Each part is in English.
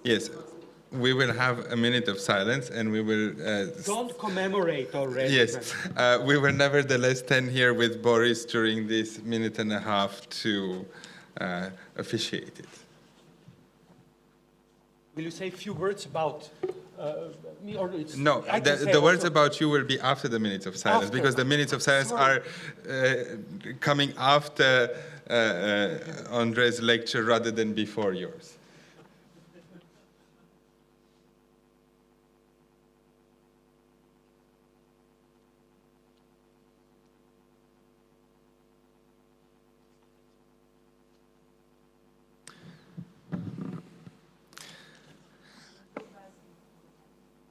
Yes, we will have a minute of silence, and we will... Don't commemorate already. Yes, we will nevertheless stand here with Boris during this minute and a half to officiate it. Will you say a few words about me? Or it's, no, the words about you will be after the minutes of silence, because the minutes of silence are coming after Andre's lecture rather than before yours.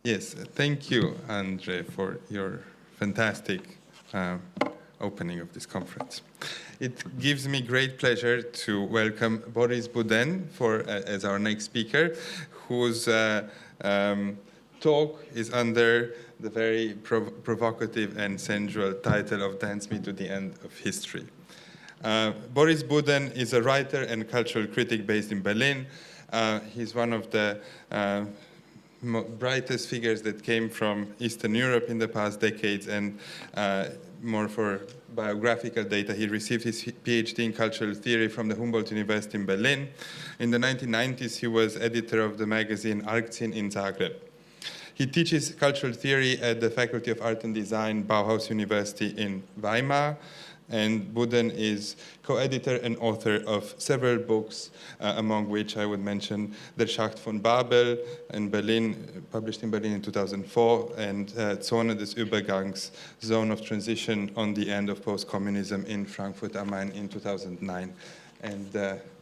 Yes, thank you, Andre, for your fantastic opening of this conference. It gives me great pleasure to welcome Boris Buden as our next speaker, whose talk is under the very provocative and sensual title of Dance Me to the End of History. Boris Buden is a writer and cultural critic based in Berlin. He's one of the brightest figures that came from Eastern Europe in the past decades, and more for biographical data. He received his PhD in cultural theory from the Humboldt University in Berlin. In the 1990s, he was editor of the magazine Argzin in Zagreb. He teaches cultural theory at the Faculty of Art and Design, Bauhaus University in Weimar. And Buden is co-editor and author of several books, among which I would mention Der Schacht von Babel in Berlin, published in Berlin in 2004, and Zone des Übergangs, Zone of Transition on the End of Post-Communism in Frankfurt am Main in 2009. And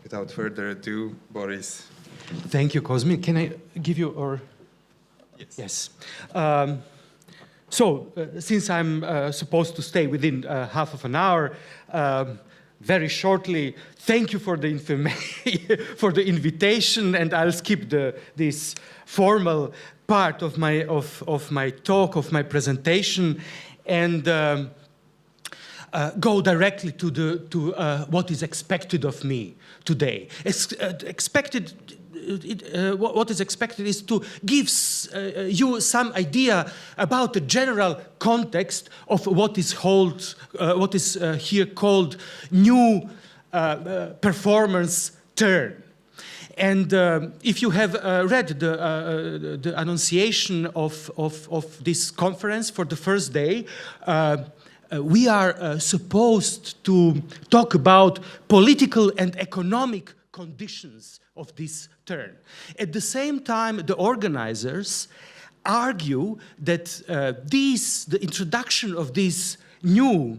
without further ado, Boris. Thank you, Cosmin. Can I give you, or? Yes. Yes. Since I'm supposed to stay within half of an hour, very shortly, thank you for the for the invitation, and I'll skip this formal part of my talk, of my presentation, and go directly to what is expected of me today. What is expected is to give you some idea about the general context of what is here called new performance turn. And if you have read the annunciation of this conference for the first day, we are supposed to talk about political and economic conditions of this turn. At the same time, the organizers argue that the introduction of these new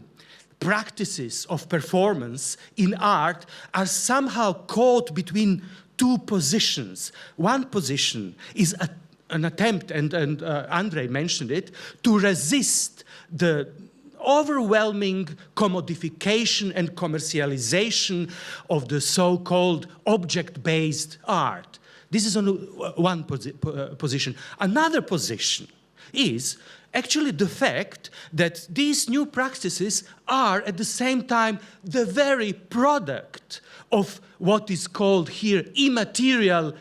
practices of performance in art are somehow caught between two positions. One position is an attempt, and Andre mentioned it, to resist the overwhelming commodification and commercialization of the so-called object-based art. This is one position. Another position is actually the fact that these new practices are at the same time the very product of what is called here immaterial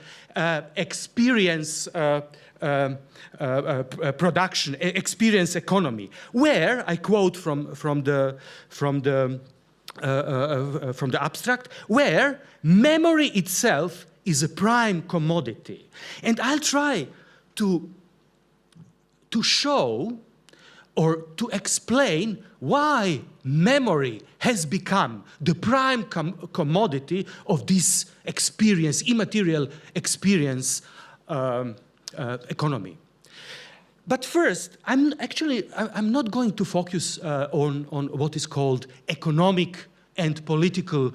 experience production, experience economy, where I quote from the abstract, where memory itself is a prime commodity. And I'll try to show or to explain why memory has become the prime commodity of this experience, immaterial experience economy. But first, I'm not going to focus on what is called economic and political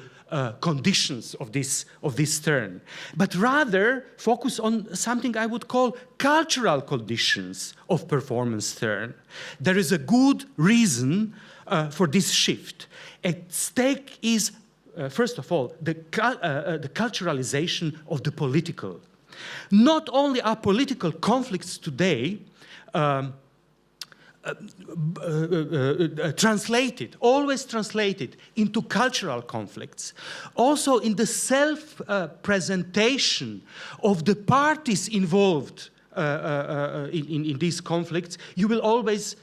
conditions of this turn, but rather focus on something I would call cultural conditions of performance turn. There is a good reason for this shift. At stake is, first of all, the culturalization of the political. Not only are political conflicts today always translated into cultural conflicts. Also in the self-presentation of the parties involved in these conflicts, you will always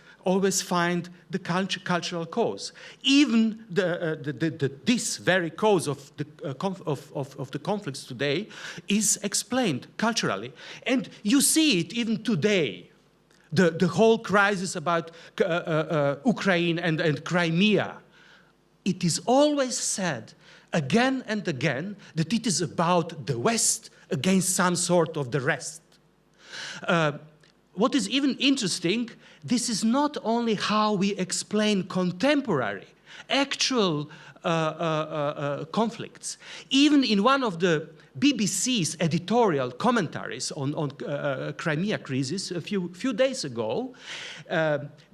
find the cultural cause. Even this very cause of the conflicts today is explained culturally. And you see it even today. The whole crisis about Ukraine and Crimea. It is always said again and again that it is about the West against some sort of the rest. What is even interesting, this is not only how we explain contemporary, actual conflicts. Even in one of the BBC's editorial commentaries on Crimea crisis a few days ago,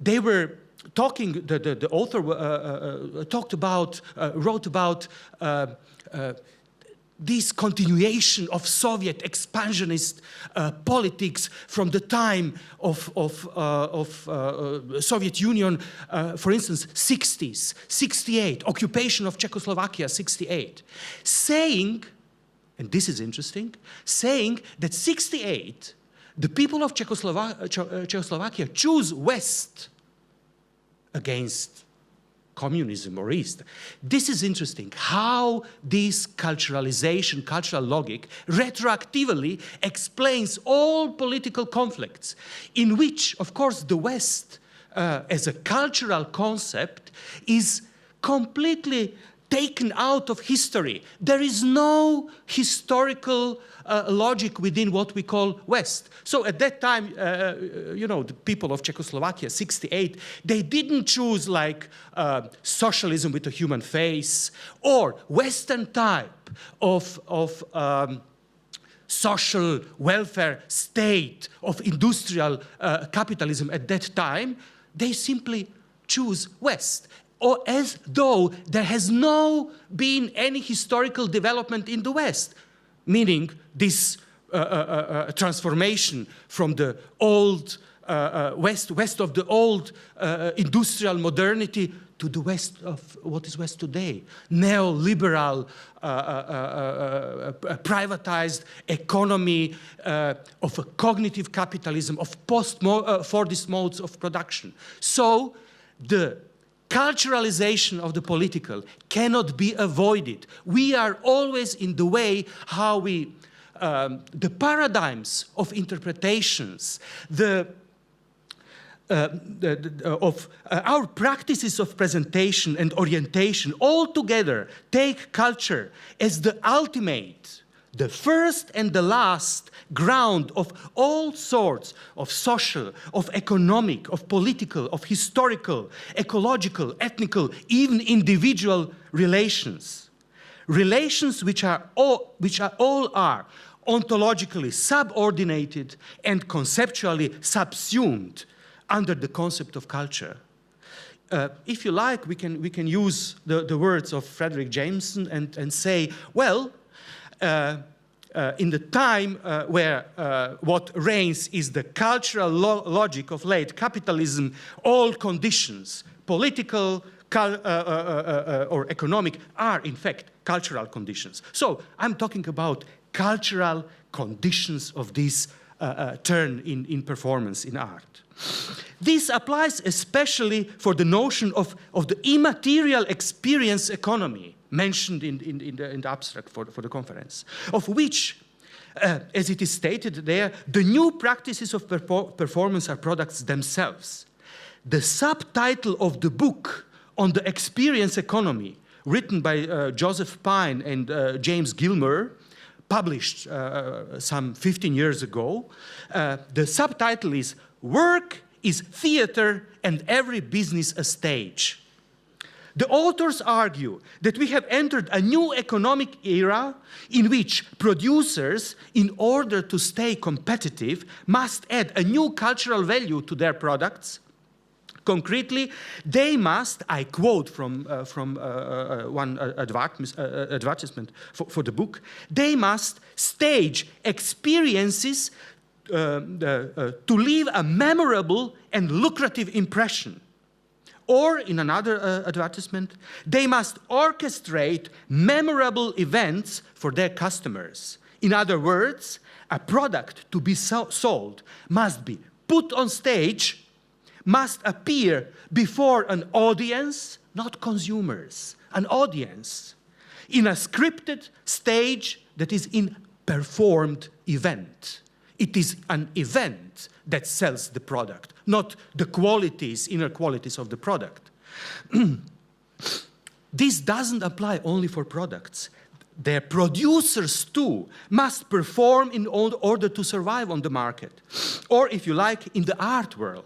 they were talking, the author wrote about this continuation of Soviet expansionist politics from the time of Soviet Union, for instance, 60s, 68, occupation of Czechoslovakia, 68, saying, and this is interesting, saying that 68, the people of Czechoslovakia choose West against communism or East. This is interesting, how this culturalization, cultural logic, retroactively explains all political conflicts, in which, of course, the West, as a cultural concept, is completely taken out of history. There is no historical logic within what we call West. So at that time, you know, the people of Czechoslovakia, 68, they didn't choose like socialism with a human face or Western type of social welfare state, of industrial capitalism at that time. They simply choose West, or as though there has no been any historical development in the West, meaning this transformation from the old west of the old industrial modernity to the West of what is West today, neoliberal, privatized economy of a cognitive capitalism, of post-Fordist modes of production. So the culturalization of the political cannot be avoided. We are always in the way how we, the paradigms of interpretations, our practices of presentation and orientation all together take culture as the ultimate, the first and the last ground of all sorts of social, of economic, of political, of historical, ecological, ethnical, even individual relations. Relations which all are ontologically subordinated and conceptually subsumed under the concept of culture. If you like, we can use the words of Frederick Jameson and say, well, in the time where what reigns is the cultural logic of late capitalism, all conditions, political or economic, are in fact cultural conditions. So I'm talking about cultural conditions of this turn in performance, in art. This applies especially for the notion of the immaterial experience economy mentioned in the abstract for the conference, of which, as it is stated there, the new practices of performance are products themselves. The subtitle of the book on the experience economy, written by Joseph Pine and James Gilmer, published some 15 years ago, the subtitle is "Work is Theater and Every Business a Stage." The authors argue that we have entered a new economic era in which producers, in order to stay competitive, must add a new cultural value to their products. Concretely, they must, I quote from one advertisement for the book, they must stage experiences to leave a memorable and lucrative impression. Or, in another advertisement, they must orchestrate memorable events for their customers. In other words, a product to be sold must be put on stage, must appear before an audience, not consumers, an audience, in a scripted stage that is in performed event. It is an event that sells the product, not the qualities, inner qualities of the product. This doesn't apply only for products. Their producers, too, must perform in order to survive on the market, or, if you like, in the art world.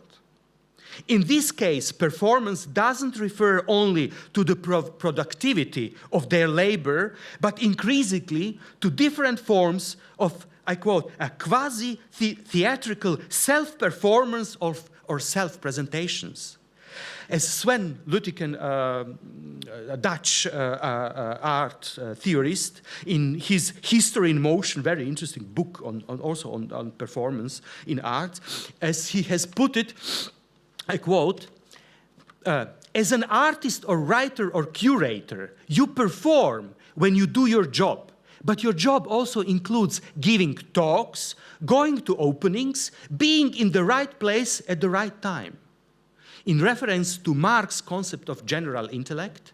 In this case, performance doesn't refer only to the productivity of their labor, but increasingly to different forms of, I quote, a quasi-theatrical self-performance or self-presentations. As Sven Luttiken, a Dutch art theorist, in his History in Motion, very interesting book also on performance in art, as he has put it, I quote, as an artist or writer or curator, you perform when you do your job. But your job also includes giving talks, going to openings, being in the right place at the right time. In reference to Marx's concept of general intellect,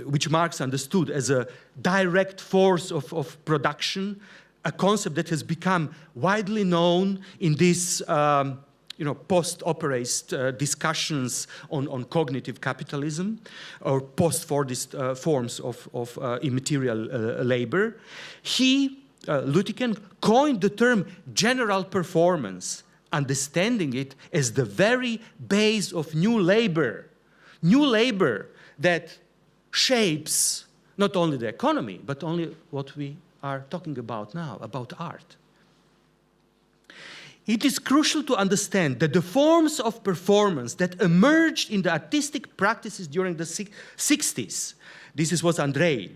which Marx understood as a direct force of production, a concept that has become widely known in this post-operaist discussions on cognitive capitalism or post-Fordist forms of immaterial labor. He, Luttiken, coined the term general performance, understanding it as the very base of new labor that shapes not only the economy, but only what we are talking about now, about art. It is crucial to understand that the forms of performance that emerged in the artistic practices during the 60s, this is what Andrei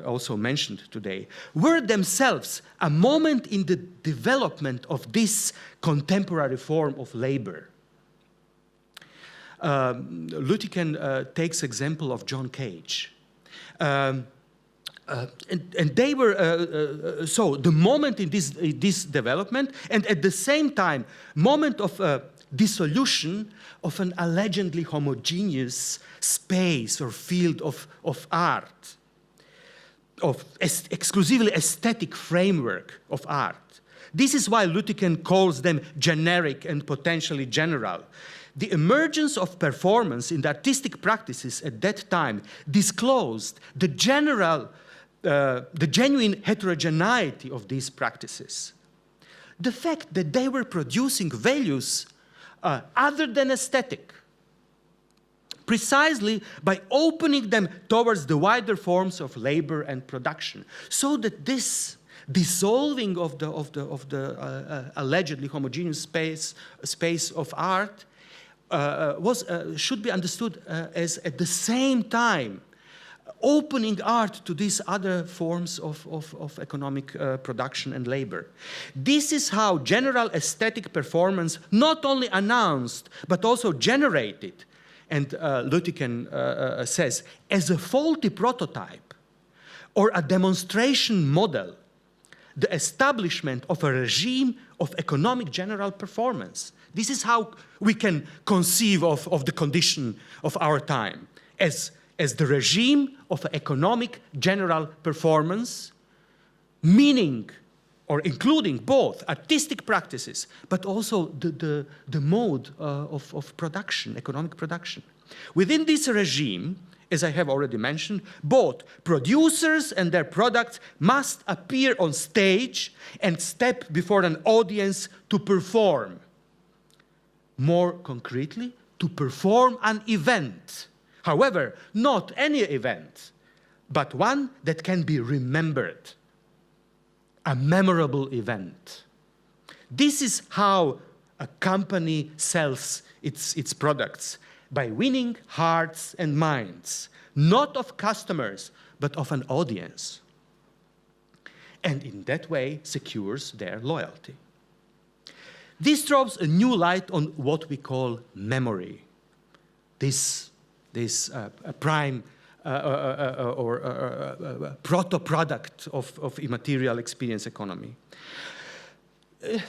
also mentioned today, were themselves a moment in the development of this contemporary form of labor. Luttiken takes example of John Cage. And they were, so the moment in this development, and at the same time, moment of dissolution of an allegedly homogeneous space or field of art, of exclusively aesthetic framework of art. This is why Luttiken calls them generic and potentially general. The emergence of performance in the artistic practices at that time disclosed the genuine heterogeneity of these practices. The fact that they were producing values other than aesthetic, precisely by opening them towards the wider forms of labor and production, so that this dissolving of the allegedly homogeneous space of art should be understood as at the same time opening art to these other forms of economic production and labor. This is how general aesthetic performance not only announced, but also generated, and Luttiken says, as a faulty prototype or a demonstration model, the establishment of a regime of economic general performance. This is how we can conceive of the condition of our time, as the regime of economic general performance, meaning or including both artistic practices, but also the mode of production, economic production. Within this regime, as I have already mentioned, both producers and their products must appear on stage and step before an audience to perform. More concretely, to perform an event. However, not any event, but one that can be remembered. A memorable event. This is how a company sells its products, by winning hearts and minds, not of customers, but of an audience. And in that way, secures their loyalty. This throws a new light on what we call memory, this prime or proto-product of immaterial experience economy.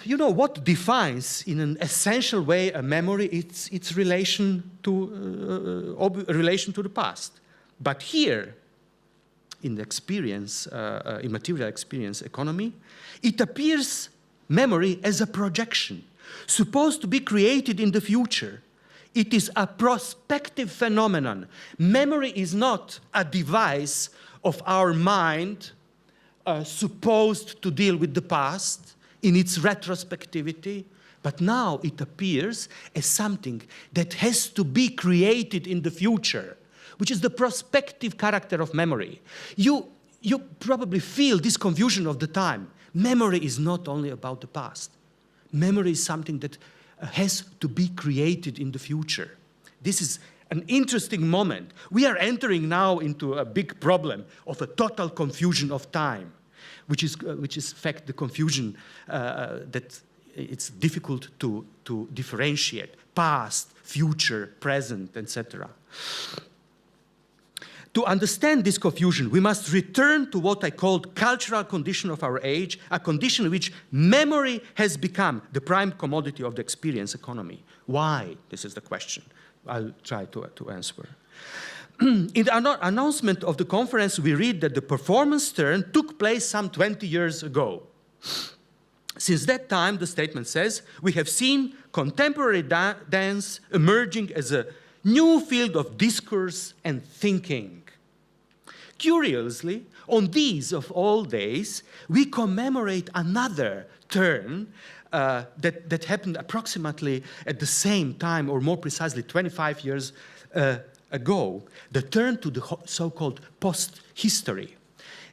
You know, what defines in an essential way a memory? It's its relation to the past. But here, in the experience, immaterial experience economy, it appears memory as a projection, supposed to be created in the future. It is a prospective phenomenon. Memory is not a device of our mind supposed to deal with the past in its retrospectivity, but now it appears as something that has to be created in the future, which is the prospective character of memory. You probably feel this confusion of the time. Memory is not only about the past. Memory is something that has to be created in the future. This is an interesting moment. We are entering now into a big problem of a total confusion of time, which is in fact the confusion that it's difficult to differentiate: past, future, present, etc. To understand this confusion, we must return to what I called cultural condition of our age, a condition in which memory has become the prime commodity of the experience economy. Why? This is the question. I'll try to answer. In the announcement of the conference, we read that the performance turn took place some 20 years ago. Since that time, the statement says, we have seen contemporary dance emerging as a new field of discourse and thinking. Curiously, on these of all days, we commemorate another turn that happened approximately at the same time, or more precisely 25 years ago, the turn to the so-called post-history.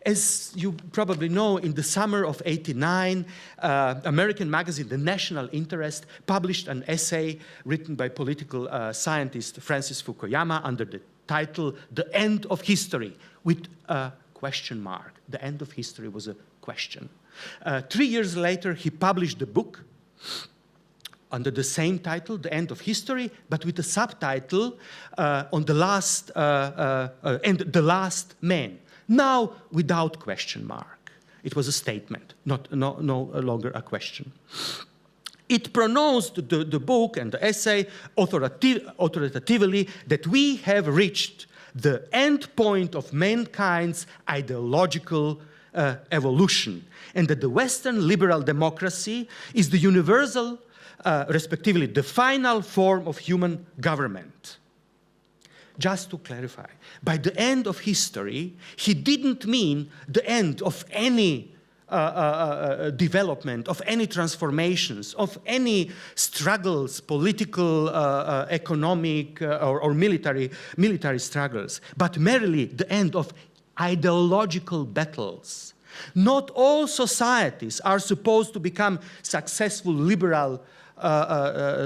As you probably know, in the summer of '89, American magazine The National Interest published an essay written by political scientist Francis Fukuyama under the title The End of History, with a question mark. The end of history was a question. 3 years later, he published a book under the same title, The End of History, but with a subtitle on the last and the last man. Now, without question mark. It was a statement, no longer a question. It pronounced the book and the essay authoritatively that we have reached the end point of mankind's ideological evolution, and that the Western liberal democracy is the universal, respectively, the final form of human government. Just to clarify, by the end of history, he didn't mean the end of any development, of any transformations, of any struggles, political, economic, or military struggles, but merely the end of ideological battles. Not all societies are supposed to become successful liberal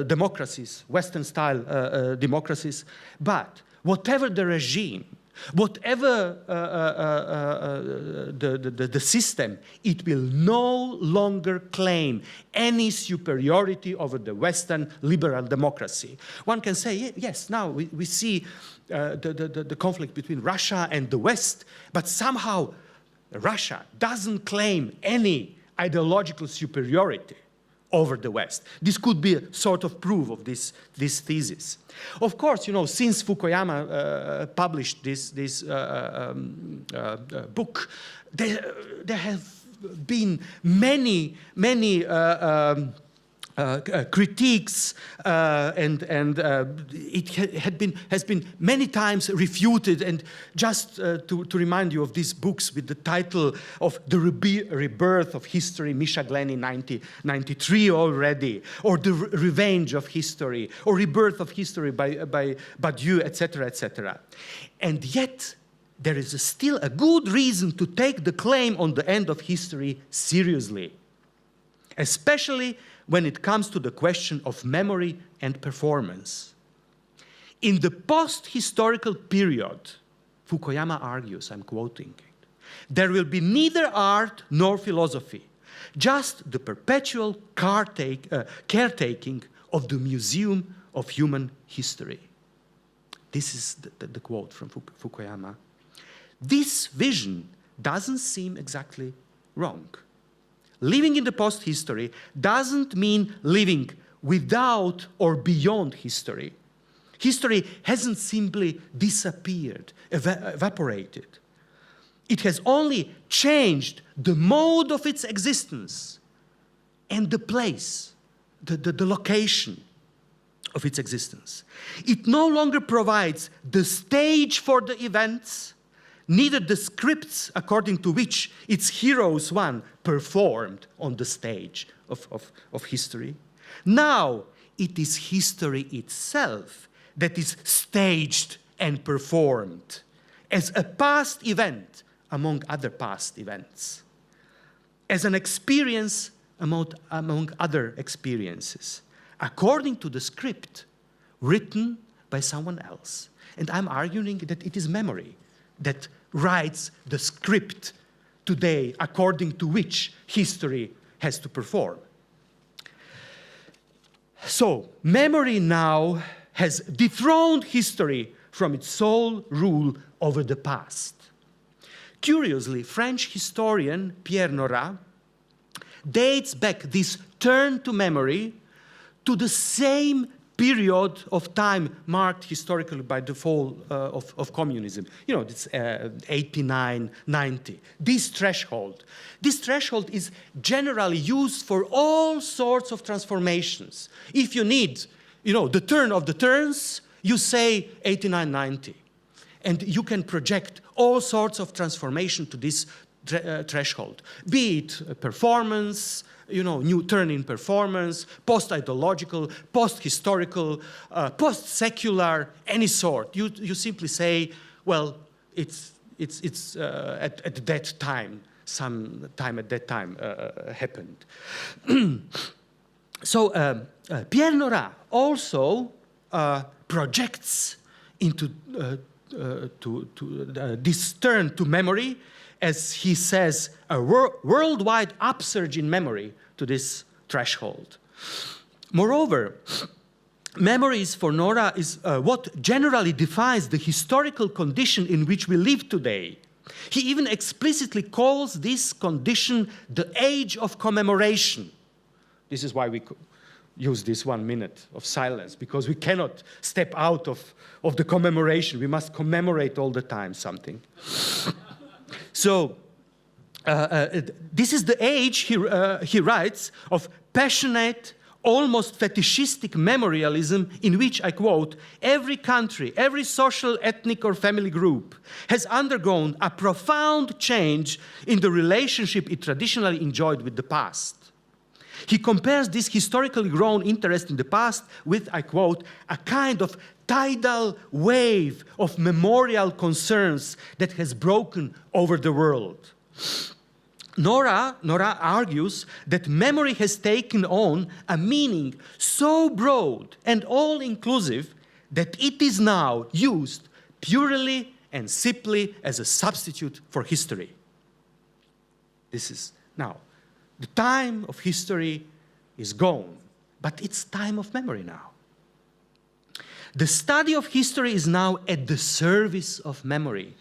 democracies, Western-style democracies, but whatever the regime, whatever the system, it will no longer claim any superiority over the Western liberal democracy. One can say, yes, now we see the conflict between Russia and the West, but somehow Russia doesn't claim any ideological superiority over the West. This could be a sort of proof of this thesis. Of course, you know, since Fukuyama published this book, there have been many critiques, and it has been many times refuted. And just to remind you of these books with the title of The Rebirth of History, Misha Glenny, 1993 already, or The Revenge of History, or Rebirth of History by Badiou, etc., etc. And yet, there is still a good reason to take the claim on the end of history seriously, especially when it comes to the question of memory and performance. In the post-historical period, Fukuyama argues, I'm quoting, there will be neither art nor philosophy, just the perpetual caretaking of the Museum of Human History. This is the quote from Fukuyama. This vision doesn't seem exactly wrong. Living in the post-history doesn't mean living without or beyond history. History hasn't simply disappeared, evaporated. It has only changed the mode of its existence and the place, the location of its existence. It no longer provides the stage for the events, neither the scripts according to which its heroes performed on the stage of history. Now it is history itself that is staged and performed as a past event among other past events, as an experience among other experiences, according to the script written by someone else. And I'm arguing that it is memory that writes the script today according to which history has to perform. So, memory now has dethroned history from its sole rule over the past. Curiously, French historian Pierre Nora dates back this turn to memory to the same period of time marked historically by the fall of communism. You know, it's 89, 90. This threshold is generally used for all sorts of transformations. If you need, the turn of the turns, you say 89, 90. And you can project all sorts of transformation to this threshold, be it performance, new turn in performance, post-ideological, post-historical, post-secular, any sort. You simply say, well, it's at that time, some time at that time happened. So Pierre Nora also projects into this turn to memory, as he says, a worldwide upsurge in memory to this threshold. Moreover, memories for Nora is what generally defines the historical condition in which we live today. He even explicitly calls this condition the age of commemoration. This is why we use this 1 minute of silence, because we cannot step out of the commemoration. We must commemorate all the time something. So this is the age, he writes, of passionate, almost fetishistic memorialism in which, I quote, every country, every social, ethnic, or family group has undergone a profound change in the relationship it traditionally enjoyed with the past. He compares this historically grown interest in the past with, I quote, a kind of tidal wave of memorial concerns that has broken over the world. Nora argues that memory has taken on a meaning so broad and all-inclusive that it is now used purely and simply as a substitute for history. This is now. The time of history is gone, but it's time of memory now. The study of history is now at the service of memory,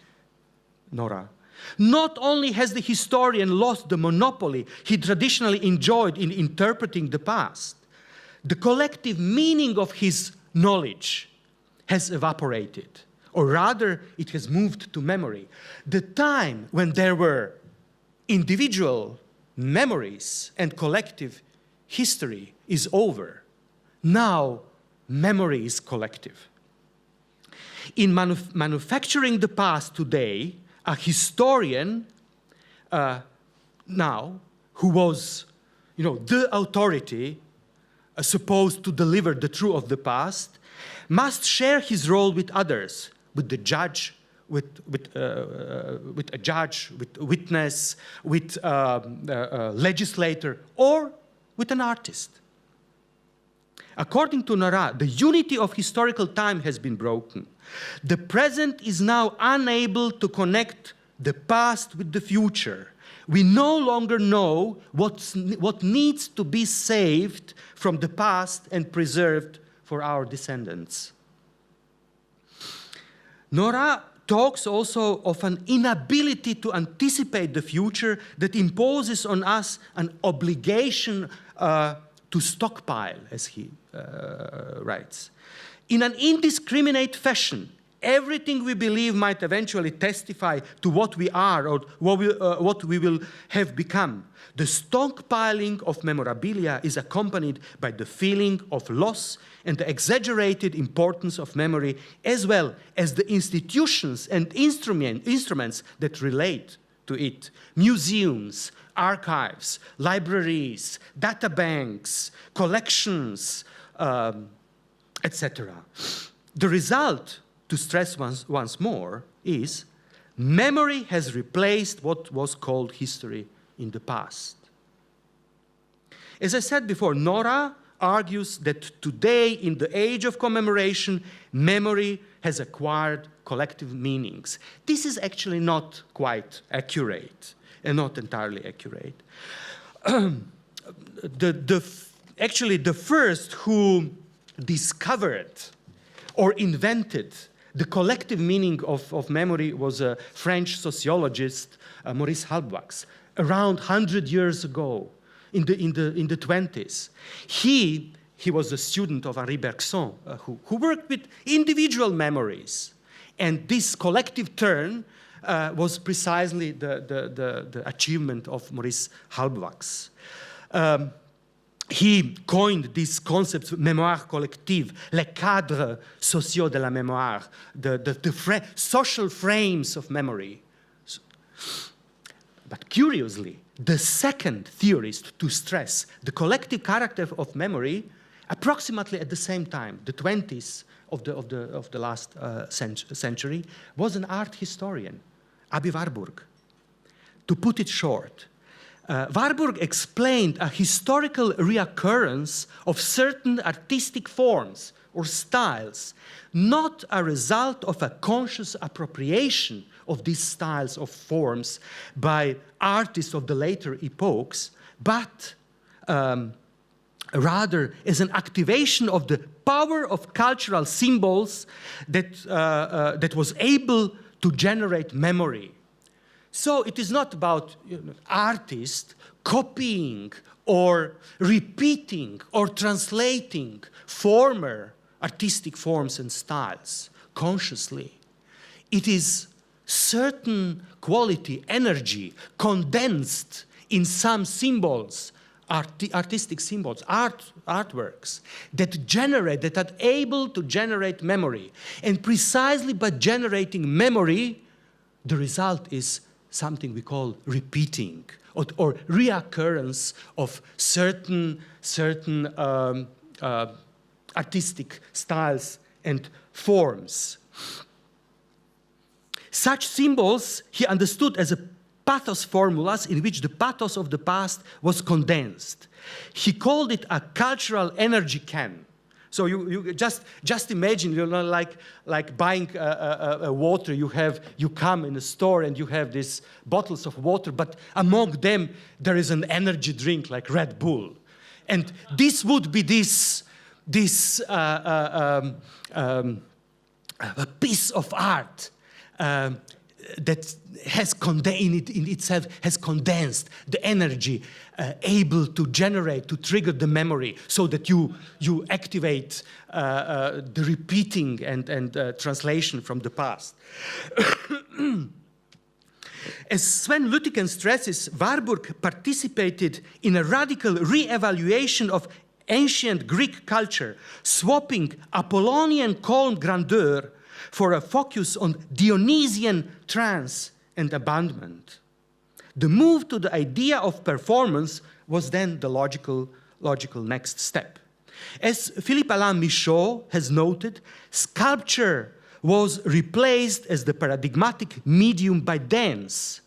Nora. Not only has the historian lost the monopoly he traditionally enjoyed in interpreting the past, the collective meaning of his knowledge has evaporated, or rather, it has moved to memory. The time when there were individual memories and collective history is over. Now, memory is collective. In manufacturing the past today, a historian now, who was, the authority supposed to deliver the truth of the past, must share his role with others, with the judge, with a judge, with a witness, with a legislator, or with an artist. According to Nora, the unity of historical time has been broken. The present is now unable to connect the past with the future. We no longer know what needs to be saved from the past and preserved for our descendants. Nora talks also of an inability to anticipate the future that imposes on us an obligation to stockpile, as he writes. In an indiscriminate fashion, everything we believe might eventually testify to what we are or what we will have become. The stockpiling of memorabilia is accompanied by the feeling of loss and the exaggerated importance of memory, as well as the institutions and instruments that relate to it. Museums, archives, libraries, data banks, collections, etc. The result, to stress once more, is memory has replaced what was called history in the past. As I said before, Nora argues that today, in the age of commemoration, memory has acquired collective meanings. This is actually not quite accurate, and not entirely accurate. Actually, the first who discovered or invented the collective meaning of memory was a French sociologist, Maurice Halbwachs, around 100 years ago, in the 20s. He was a student of Henri Bergson, who worked with individual memories. And this collective turn was precisely the achievement of Maurice Halbwachs. He coined this concept, mémoire collective, les cadres sociaux de la mémoire, the social frames of memory. But curiously, the second theorist to stress the collective character of memory, approximately at the same time, the 20s of the last century, was an art historian, Aby Warburg. To put it short, Warburg explained a historical reoccurrence of certain artistic forms or styles, not a result of a conscious appropriation of these styles of forms by artists of the later epochs, but rather as an activation of the power of cultural symbols that was able to generate memory. So it is not about artists copying or repeating or translating former artistic forms and styles consciously. It is certain quality, energy, condensed in some symbols, artistic symbols, artworks, that are able to generate memory. And precisely by generating memory, the result is something we call repeating or reoccurrence of certain artistic styles and forms. Such symbols he understood as a pathos formulas in which the pathos of the past was condensed. He called it a cultural energy can. So you just imagine, like buying water. You come in a store and you have these bottles of water, but among them there is an energy drink like Red Bull, and this would be a piece of art that has in itself has condensed the energy, able to generate, to trigger the memory, so that you activate the repeating and translation from the past. As Sven Lüttiken stresses, Warburg participated in a radical re-evaluation of ancient Greek culture, swapping Apollonian calm grandeur for a focus on Dionysian trance and abandonment. The move to the idea of performance was then the logical next step. As Philippe Alain Michaud has noted, sculpture was replaced as the paradigmatic medium by dance,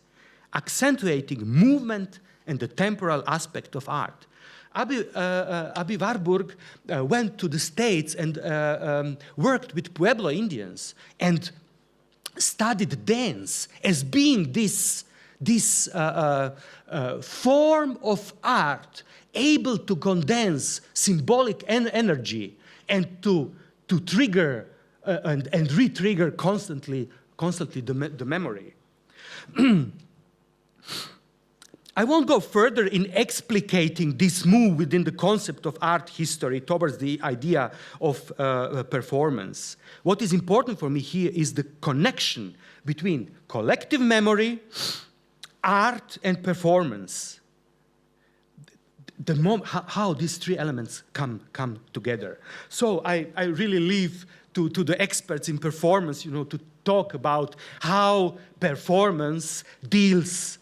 accentuating movement and the temporal aspect of art. Aby Warburg went to the States and worked with Pueblo Indians and studied dance as being this this form of art able to condense symbolic energy and to trigger and re-trigger constantly the memory. I won't go further in explicating this move within the concept of art history towards the idea of performance. What is important for me here is the connection between collective memory, art, and performance. How these three elements come together. So I really leave to the experts in performance, to talk about how performance deals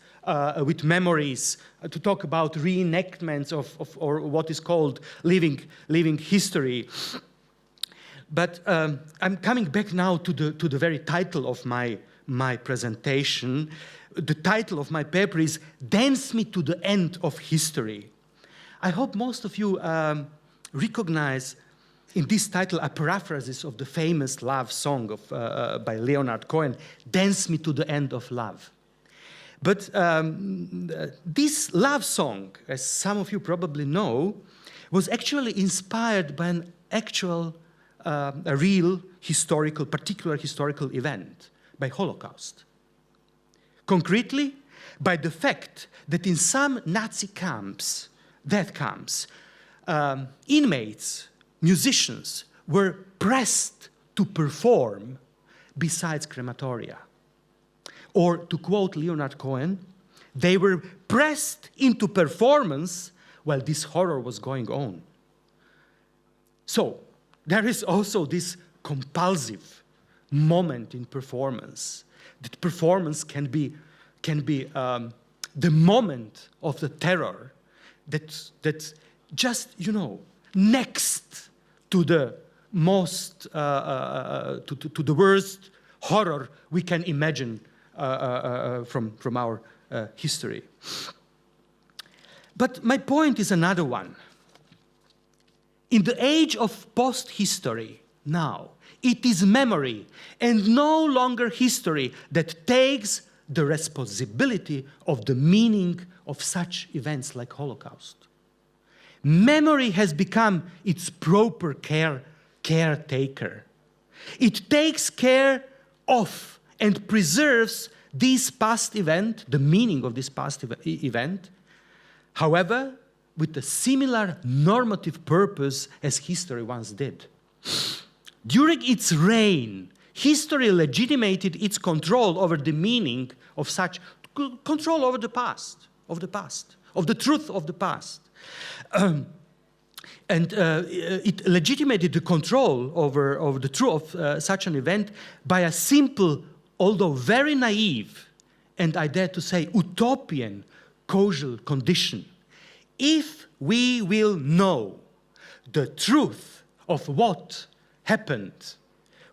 with memories, to talk about reenactments or what is called living history. But I'm coming back now to the very title of my presentation. The title of my paper is "Dance Me to the End of History." I hope most of you recognize in this title a paraphrasis of the famous love song by Leonard Cohen, "Dance Me to the End of Love." But this love song, as some of you probably know, was actually inspired by an actual, a real particular historical event, by Holocaust. Concretely, by the fact that in some Nazi camps, death camps, inmates, musicians were pressed to perform besides crematoria. Or to quote Leonard Cohen, they were pressed into performance while this horror was going on. So there is also this compulsive moment in performance. That performance can be the moment of the terror that's just, next to the most, to the worst horror we can imagine from our history. But my point is another one. In the age of post-history now, it is memory and no longer history that takes the responsibility of the meaning of such events like Holocaust. Memory has become its proper caretaker. It takes care of and preserves this past event, the meaning of this past event, however, with a similar normative purpose as history once did. During its reign, history legitimated its control over the meaning of such, control over the past, of the truth of the past. And it legitimated the control over the truth of such an event by a simple, although very naive, and I dare to say utopian, causal condition. If we will know the truth of what happened,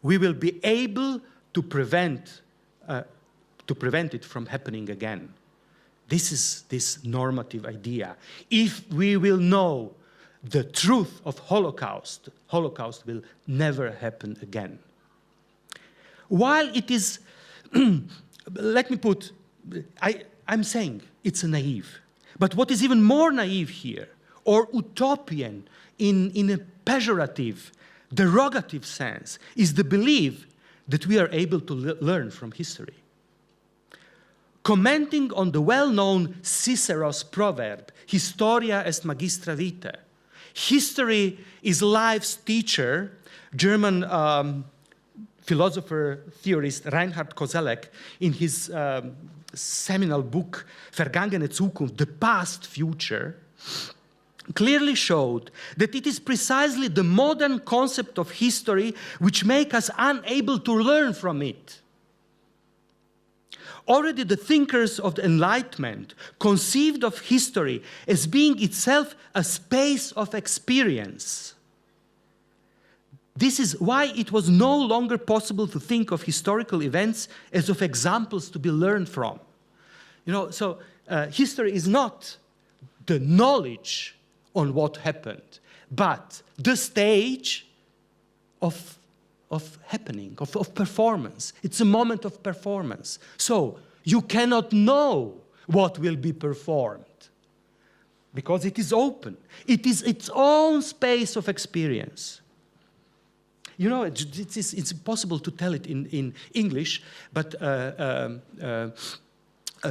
we will be able to prevent it from happening again. This is this normative idea. If we will know the truth of Holocaust, Holocaust will never happen again. While it is, let me put, I'm saying it's naive. But what is even more naive here, or utopian in a pejorative, derogative sense, is the belief that we are able to learn from history. Commenting on the well-known Cicero's proverb, historia est magistra vitae, history is life's teacher, German philosopher, theorist Reinhard Koselleck, in his seminal book, Vergangene Zukunft, The Past Future, clearly showed that it is precisely the modern concept of history which makes us unable to learn from it. Already the thinkers of the Enlightenment conceived of history as being itself a space of experience. This is why it was no longer possible to think of historical events as of examples to be learned from. History is not the knowledge on what happened, but the stage of happening, of performance. It's a moment of performance. So You cannot know what will be performed because it is open. It is its own space of experience. You know, it's impossible to tell it in English, but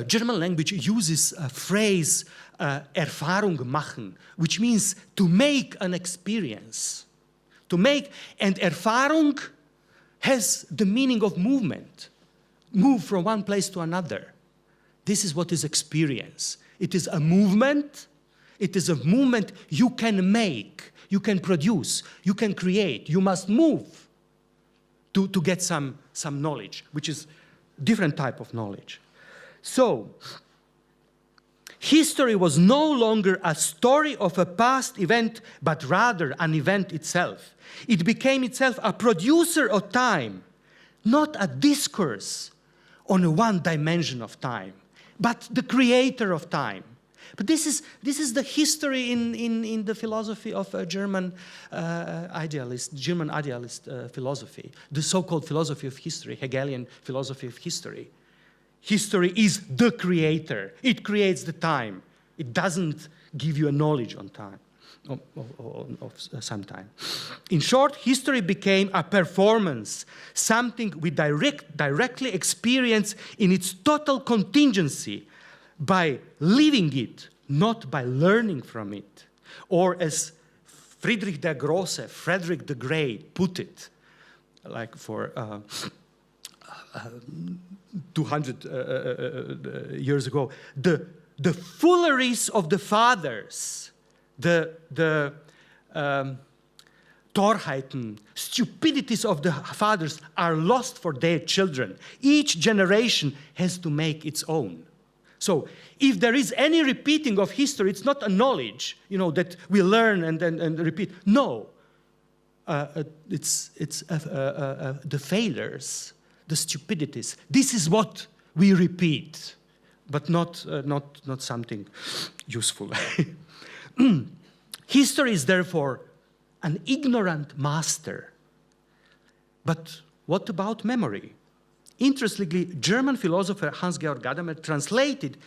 German language uses a phrase, Erfahrung machen, which means to make an experience. To make, and Erfahrung has the meaning of movement. Move from one place to another. This is what is experience. It is a movement. It is a movement you can make, you can produce, you can create. You must move to get some knowledge, which is different type of knowledge. So, history was no longer a story of a past event, but rather an event itself. It became itself a producer of time, not a discourse on one dimension of time, but the creator of time. But this is the history in the philosophy of a German idealist philosophy, the so-called philosophy of history, Hegelian philosophy of history. History is the creator. It creates the time. It doesn't give you a knowledge on time, of some time. In short, history became a performance, something we directly experience in its total contingency by living it, not by learning from it. Or as Frederick the Great put it, like for 200 years ago, the fooleries of the fathers, the Torheiten, stupidities of the fathers are lost for their children. Each generation has to make its own. So if there is any repeating of history, it's not a knowledge, you know, that we learn and repeat. No, it's the failures, the stupidities. This is what we repeat, but not something useful. History is therefore an ignorant master. But what about memory? Interestingly, German philosopher Hans-Georg Gadamer translated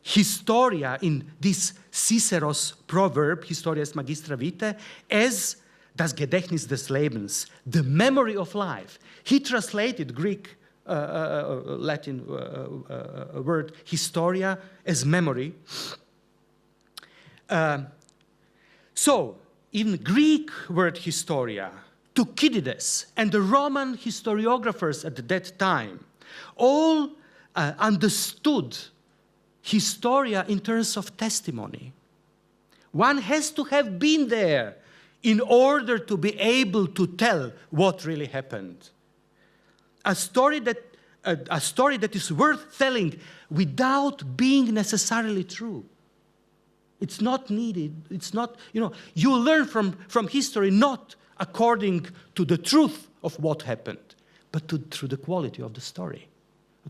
Historia in this Cicero's proverb, Historia est magistra vitae, as das Gedächtnis des Lebens, the memory of life. He translated Greek, Latin word historia as memory. So, in Greek word historia, Thucydides and the Roman historiographers at that time all understood historia in terms of testimony. One has to have been there in order to be able to tell what really happened. A story that is worth telling without being necessarily true. It's not needed. It's not, you learn from history not according to the truth of what happened, but through the quality of the story,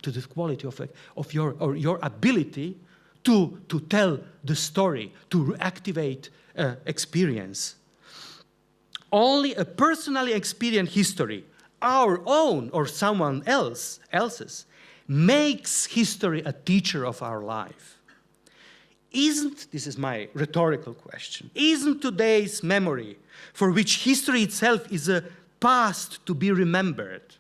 to the quality of your ability to tell the story, to activate experience. Only a personally experienced history, our own or someone else's, makes history a teacher of our life. This is my rhetorical question, isn't today's memory, for which history itself is a past to be remembered?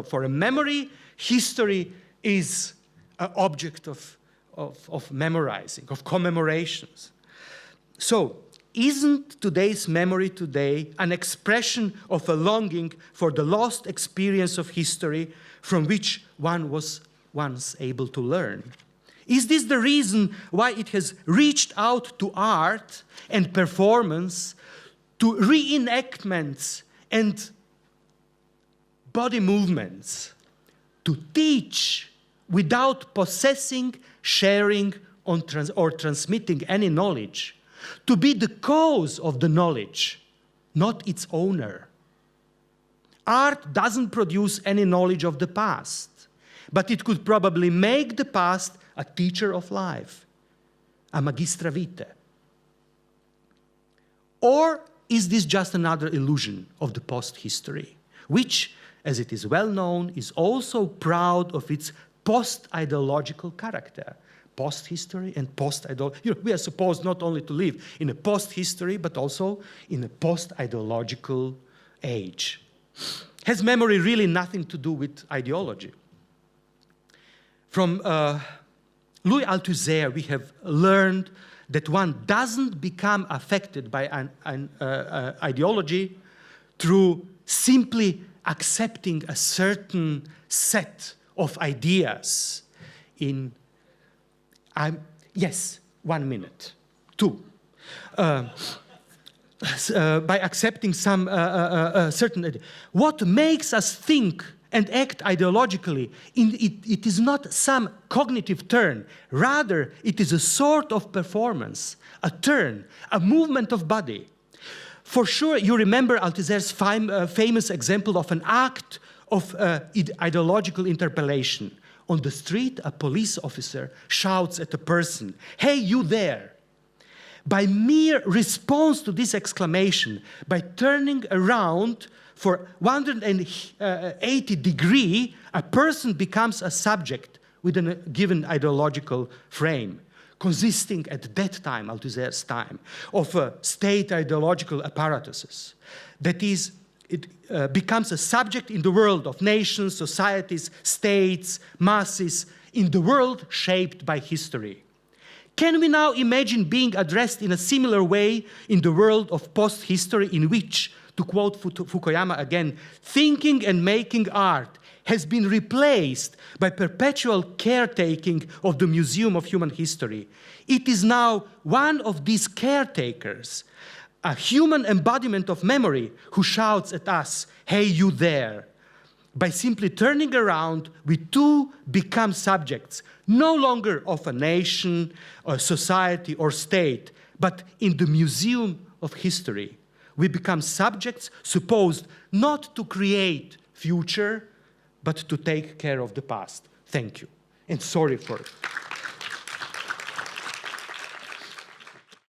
For a memory, history is an object of memorizing, of commemorations. So, isn't today's memory today an expression of a longing for the lost experience of history from which one was once able to learn? Is this the reason why it has reached out to art and performance, to reenactments and body movements, to teach without possessing, sharing, or transmitting any knowledge, to be the cause of the knowledge, not its owner? Art doesn't produce any knowledge of the past, but it could probably make the past a teacher of life, a magistra vitae. Or is this just another illusion of the post-history, which, as it is well known, is also proud of its post-ideological character? Post-history and post-ideology. You know, we are supposed not only to live in a post-history, but also in a post-ideological age. Has memory really nothing to do with ideology? From Louis Althusser, we have learned that one doesn't become affected by an ideology through simply accepting a certain set of ideas in, yes, 1 minute, 2. By accepting some certain idea. What makes us think and act ideologically, it is not some cognitive turn. Rather, it is a sort of performance, a turn, a movement of body. For sure, you remember Althusser's famous example of an act of ideological interpellation. On the street, a police officer shouts at a person, "Hey, you there!" By mere response to this exclamation, by turning around for 180 degrees, a person becomes a subject within a given ideological frame, consisting at that time, Althusser's time, of state ideological apparatuses. That is, it becomes a subject in the world of nations, societies, states, masses, in the world shaped by history. Can we now imagine being addressed in a similar way in the world of post-history in which, to quote Fukuyama again, thinking and making art has been replaced by perpetual caretaking of the Museum of Human History? It is now one of these caretakers, a human embodiment of memory, who shouts at us, "Hey, you there!" By simply turning around, we too become subjects, no longer of a nation, or society, or state, but in the Museum of History. We become subjects supposed not to create future, but to take care of the past. Thank you, and sorry for it.